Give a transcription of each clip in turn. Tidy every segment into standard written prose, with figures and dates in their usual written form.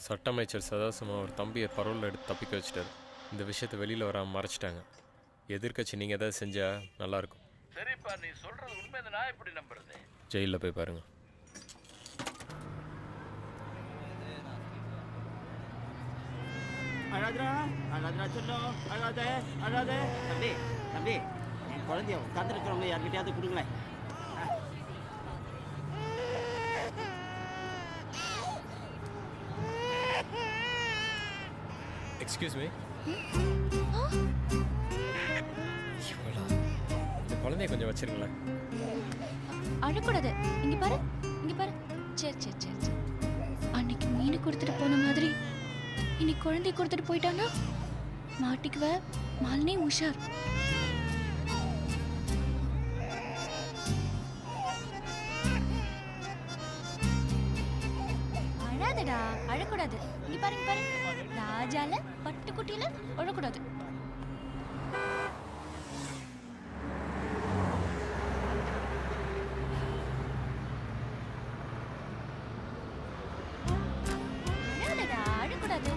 சட்ட அமைச்சர் சதாசிவம் அவர் தம்பியை பரோலில் எடுத்து தப்பிக்க வச்சுட்டார். இந்த விஷயத்தை வெளியில் வராமல் மறைச்சிட்டாங்க. எதிர்க்கட்சி நீங்கள் எதாவது செஞ்சால் நல்லாயிருக்கும். சரிப்பா, நீ சொல்கிறது உண்மையை நான் எப்படி நம்புறது? ஜெயிலில் போய் பாருங்கள். அழாதரா அழாதரா சொல்லும், அழாதே அழாதே. தம்பி தம்பி, என் குழந்தைய உட்காந்துருக்கிறவங்க யார்கிட்டயாவது கொடுங்களேன். Excuse me. இந்த குழந்தைய கொஞ்சம் வச்சிருங்களேன். அழக்கூடாது. இங்க பாரு, இங்க பாரு. சரி சரி சரி சரி. அன்னைக்கு மீன் கொடுத்துட்டு போன மாதிரி இன்னைக்கு குழந்தைய கொடுத்துட்டு போயிட்டானா மாட்டிக்குவ. மாலினி உஷார். அழாதடா, அழக்கூடாது. இங்க பாரு, இங்க பாரு. ராஜால பட்டுக்குட்டியில அழக்கூடாது. அழாதடா, அழக்கூடாது.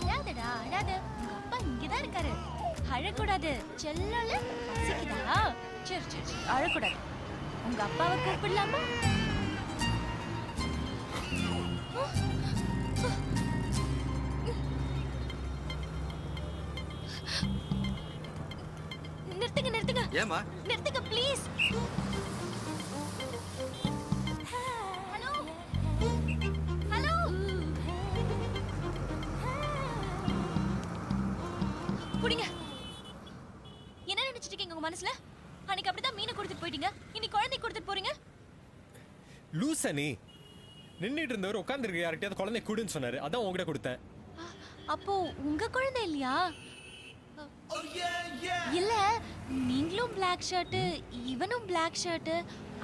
அழாதடா, அழாத. உங்க அப்பா இங்கதான் இருக்காரு. அழக்கூடாது. செல்லல பசிக்குதா? சரி சரி சரி, அழக்கூடாது. உங்க அப்பாவை கூப்பிடலாமா? நிறுத்துங்க நிறுத்துங்க. ஏமா நிறுத்துங்க ப்ளீஸ். Hello hello. புடிங்க. என்ன நினைச்சிட்டு இருக்கீங்க உங்க மனசுல? அன்னைக்கு அப்படிதான் மீனை கொடுத்துட்டு போயிட்டீங்க, இன்னைக்கு குழந்தை கொடுத்துட்டு போறீங்க. லூசா நீ? நின்றுட்டு இருந்தவர் உட்காந்துருக்கு யார்கிட்டயாவது குழந்தை கொடுன்னு சொன்னார், அதான் உங்ககிட்ட கொடுத்தேன். அப்போ உங்க குழந்தை இல்லையா? இல்ல, நீங்களும் பிளாக் ஷர்ட் இவனும் பிளாக் ஷர்ட்,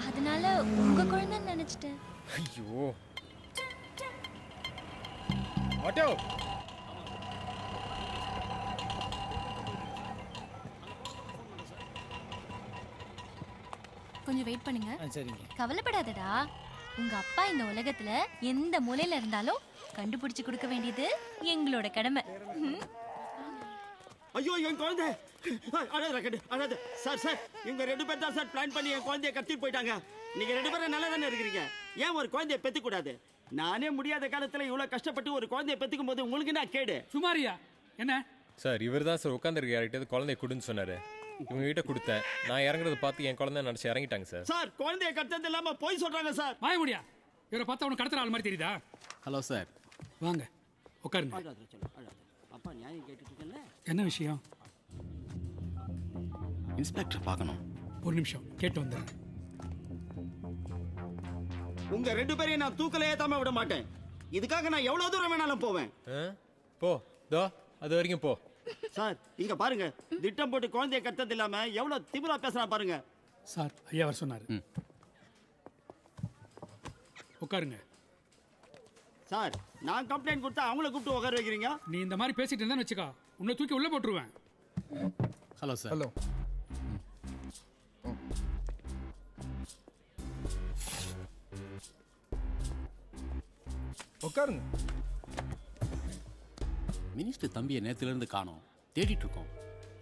அதனால உங்க குழந்தைன்னு நினைச்சிட்டேன். ஐயோ ஆட்டோ. கொஞ்சம் வெயிட் பண்ணுங்க. சரிங்க. கவலைப்படாதடா. உங்க அப்பா இந்த உலகத்துல எந்த மூலையில இருந்தாலும் கண்டுபிடிச்சு கொடுக்க வேண்டியது எங்களோட கடமை. ஐயோ என் குழந்தை அழாத கண்டு அழாத. சார் சார், இவங்க 2 பேர் தான் சார் பிளான் பண்ணி என் குழந்தைய கடத்திட்டு போயிட்டாங்க. நீங்க 2 பேரும் நல்லா தானே இருக்கிறீங்க. ஏன் ஒரு குழந்தைய பெத்துக்கூடாது? நானே முடியாத காலத்துல இவ்வளவு கஷ்டப்பட்டு ஒரு குழந்தைய பெத்துக்கும் போது உங்களுக்கு என்ன கேடு? சுமாரியா என்ன சார், இவர் தான் சார் உட்காந்துருக்கு யார்கிட்டயாவது குழந்தைய கொடுன்னு சொன்னார். இவங்க கிட்ட கொடுத்தேன். நான் இறங்குறத பார்த்து என் குழந்தை நினச்சி இறங்கிட்டாங்க சார். சார், குழந்தைய கடத்தது இல்லாம போய் சொல்றாங்க சார். வாய முடியா? இவரை பார்த்தா உனக்கு கடத்துற ஆள் மாதிரி தெரியுதா? Hello sir. வாங்க உட்காருங்க. அழாத சொல்லு, அழாத. அப்பா நியாயம் கேட்டுட்டு இருக்கல. என்ன விஷயம்? இன்ஸ்பெக்டர் பார்க்கணும். ஒரு நிமிஷம் கேட்டு வந்துடுறேன். உங்க 2 பேரையும் நான் தூக்கல ஏத்தாம விட மாட்டேன். இதுக்காக நான் எவ்வளவு தூரம் வேணாலும் போவேன். போ, தோ அது வரைக்கும் போ. சார், இங்க பாருங்க, திட்டம் போட்டு குழந்தைய கட்டது இல்லாம எவ்வளவு திமிரா பேசுறா பாருங்க. சார், ஐயா வர சொன்னாரு. உட்காருங்க. சார், நான் கம்ப்ளைண்ட் கொடுத்தா அவங்கள கூப்பிட்டு உட்கார வைக்கிறீங்க. நீ இந்த மாதிரி பேசிட்டு இருந்தான்னு வச்சுக்கா, உன்னை தூக்கி உள்ள போட்டுருவேன். Hello sir. ஹலோ. உட்காருங்க. மினிஸ்டர் தம்பியை நேரத்துலேருந்து காணோம், தேடிட்டு இருக்கோம்.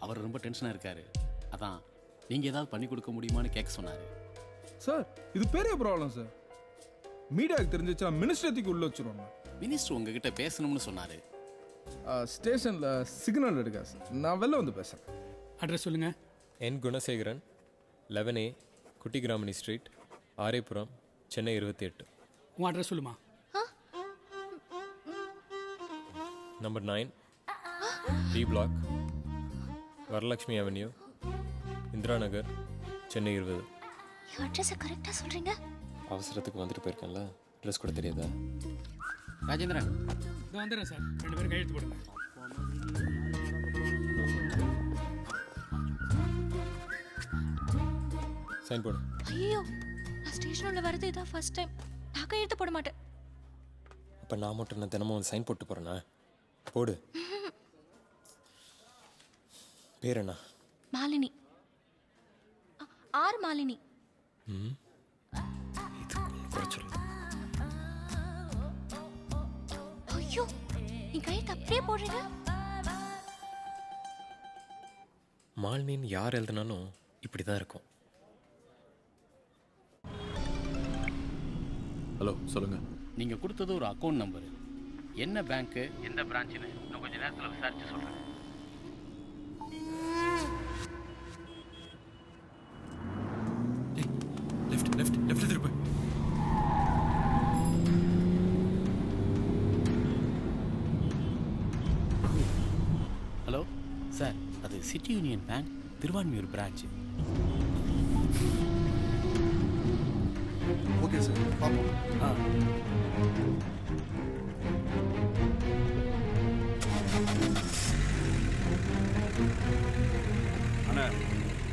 அவர் ரொம்ப டென்ஷனாக இருக்காரு. அதான் நீங்கள் ஏதாவது பண்ணி கொடுக்க முடியுமான்னு கேட்க சொன்னார். சார், இது பெரிய ப்ராப்ளம் சார். மீடியாவுக்கு தெரிஞ்சிச்சுன்னா மினிஸ்டருக்கு உள்ள வச்சுருவாங்க. மினிஸ்டர் உங்ககிட்ட பேசணும்னு சொன்னார். ஸ்டேஷனில் சிக்னல் எடுக்கா சார். நான் வெளில வந்து பேசுகிறேன். அட்ரஸ் சொல்லுங்க. என் குணசேகரன், 11A குட்டிகிராமணி ஸ்ட்ரீட், ஆரேபுரம், சென்னை 28. உன் அட்ரஸ் சொல்லுமா? Number 9 D block, Varalakshmi avenue, Indira Nagar, Chennai 20. அட்ரஸை கரெக்டாக சொல்றீங்க. அவசரத்துக்கு வந்துட்டு போயிருக்கேன்ல, ட்ரெஸ் கூட தெரியாதா? ராஜேந்திரன். இதோ வந்துடுறேன் சார். 2 பேரும் கையெழுத்து போடுங்க. சைன் போடு. ஐயோ, நான் ஸ்டேஷன் உள்ள வரது இதான் ஃபர்ஸ்ட் டைம். நான் கையெழுத்து போட மாட்டேன். அப்போ நான் மட்டும் நான் தினமும் சைன் போட்டு போகிறேண்ணா. போடு. பேர் என்ன? மாலினி. ஆர் மாலினி. இது குறைச்சல். ஐயோ என் கையெழுத்து அப்படியே போடுறீங்க. மாலினின்னு யார் எழுதுனாலும் இப்படி தான் இருக்கும். ஹலோ சொல்லுங்க. நீங்கள் கொடுத்தது ஒரு அக்கௌண்ட் நம்பரு. என்ன பேங்க்கு, எந்த பிரான்ச்சுன்னு இன்னும் கொஞ்ச நேரத்தில் விசாரிச்சு சொல்கிறேன். லெஃப்ட் லெஃப்ட் லெஃப்ட் திருப்பு. ஹலோ சார், அது city union bank Thiruvanmiyur branch. Okay sir, பார்ப்போம். அண்ணா,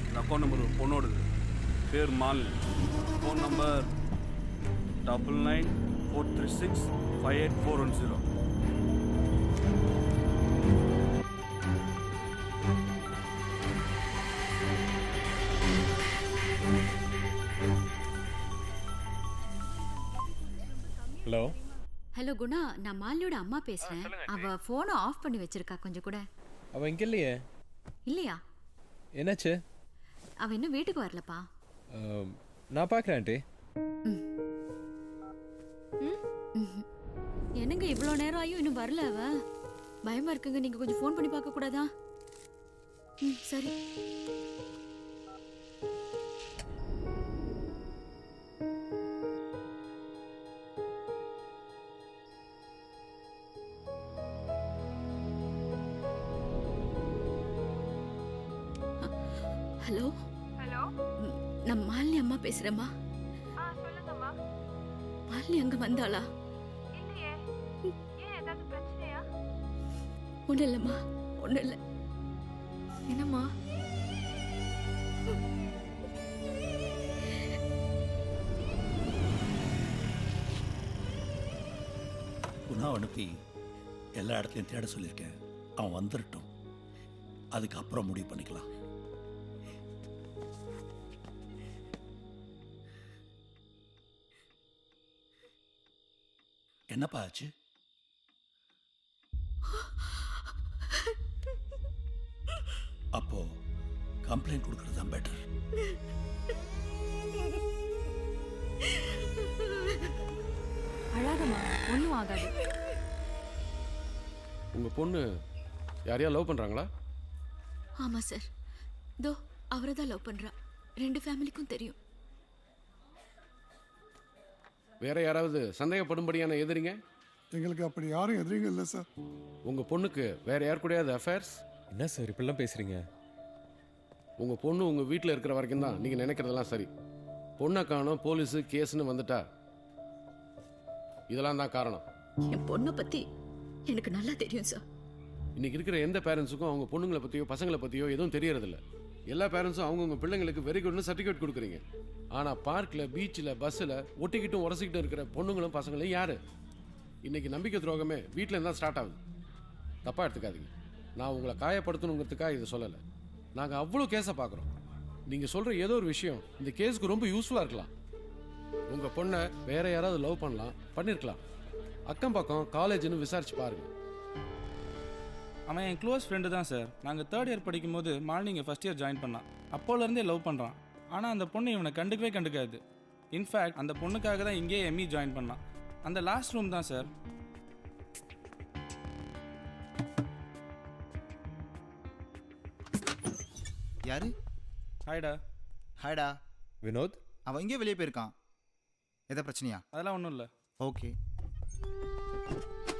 இந்த அக்கௌண்ட் நம்பர் ஒரு பொண்ணோடது. பேர் Malini. Phone number 9943658410. Hello. Hello Guna, நான் மாலினியோட அம்மா பேசுறேன். அவ போனை ஆஃப் பண்ணி வச்சிருக்கா, கொஞ்சம் கூட. அவன் இங்கே இல்லையே. இல்லையா? என்னாச்சு? அவ இன்னும் வீட்டுக்கு வரலப்பா. நான் பார்க்குறேன் ஆண்டி. என்னங்க இவ்வளோ நேரம் ஆயும் இன்னும் வரல அவ? பயமா இருக்குங்க, நீங்க கொஞ்சம் ஃபோன் பண்ணி பார்க்க கூடாதா? சரி. ஹலோ ஹலோ, நான் மாலினி அம்மா பேசுறேம்மா. சொல்லுங்கம்மா. மாலினி அங்க வந்தாளா? இல்லையே, ஏன் ஏதாவது பிரச்சனையா? ஒன்றும் இல்லைம்மா, ஒன்றும் இல்லை. என்னம்மா? குணா அனுப்பி எல்லா இடத்துலையும் தேட சொல்லியிருக்கேன். அவன் வந்துடட்டும், அதுக்கப்புறம் முடிவு பண்ணிக்கலாம். என்னப்பா ஆச்சு? அப்போ கம்ப்ளைண்ட் கொடுக்கறது தான் பெட்டர். அழாதம்மா, ஒன்றும் ஆகாது. உங்கள் பொண்ணு யாரையா லவ் பண்ணுறாங்களா? ஆமா சார், தோ அவரை தான் லவ் பண்றா. 2 ஃபேமிலிக்கும் தெரியும். வேற யாராவது சந்தேகப்படும்படியான எதிரிங்க? எங்களுக்கு அப்படி யாரும் எதிரிங்க இல்லை சார். உங்கள் பொண்ணுக்கு வேற யார் கூடயாவது அஃபேர்ஸ்? என்ன சார் இப்படிலாம் பேசுகிறீங்க? உங்கள் பொண்ணு உங்கள் வீட்டில் இருக்கிற வரைக்கும் தான் நீங்கள் நினைக்கிறதெல்லாம் சரி. பொண்ணை காணோம், போலீஸு கேஸுன்னு வந்துட்டா இதெல்லாம் தான் காரணம். என் பொண்ணை பத்தி எனக்கு நல்லா தெரியும் சார். இன்னைக்கு இருக்கிற எந்த பேரண்ட்ஸுக்கும் அவங்க பொண்ணுங்களை பற்றியோ பசங்களை பற்றியோ எதுவும் தெரியறதில்ல. எல்லா பேரண்ட்ஸும் அவங்கவுங்க பிள்ளைங்களுக்கு வெரி குட்னு சர்டிஃபிகேட் கொடுக்குறீங்க. ஆனால் பார்க்கில், பீச்சில், பஸ்ஸில் ஒட்டிக்கிட்டும் உரசிக்கிட்டும் இருக்கிற பொண்ணுங்களும் பசங்களும் யார்? இன்னைக்கு நம்பிக்கை துரோகமே வீட்டில் இருந்தால் ஸ்டார்ட் ஆகுது. தப்பாக எடுத்துக்காதீங்க. நான் உங்களை காயப்படுத்தணுங்கிறதுக்காக இதை சொல்லலை. நாங்கள் அவ்வளோ கேஸை பார்க்குறோம். நீங்கள் சொல்கிற ஏதோ ஒரு விஷயம் இந்த கேஸுக்கு ரொம்ப யூஸ்ஃபுல்லாக இருக்கலாம். உங்கள் பொண்ணை வேற யாராவது லவ் பண்ணியிருக்கலாம். அக்கம் பக்கம் காலேஜ்னு விசாரிச்சு பாருங்க. அவன் என் க்ளோஸ் ஃப்ரெண்டு தான் சார். நாங்கள் 3rd இயர் படிக்கும்போது மார்னிங் ஃபர்ஸ்ட் இயர் ஜாயின் பண்ணான். அப்போலேருந்தே லவ் பண்ணுறான். ஆனால் அந்த பொண்ணு இவனை கண்டுக்காது. இன்ஃபேக்ட் அந்த பொண்ணுக்காக தான் இங்கேயே எம்இ ஜாயின் பண்ணான். அந்த லாஸ்ட் ரூம் தான் சார். யாரு? ஹாய்டா. ஹாய்டா. வினோத். அவன் இங்கே வெளியே போயிருக்கான். எதை பிரச்சனையா? அதெல்லாம் ஒன்றும் இல்லை. ஓகே.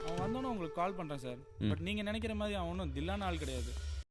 அவன் வந்தோன்னே உங்களுக்கு கால் பண்ணுறேன் சார். பட் நீங்கள் நினைக்கிற மாதிரி அவன் ஒன்றும் தில்லான ஆள் கிடையாது.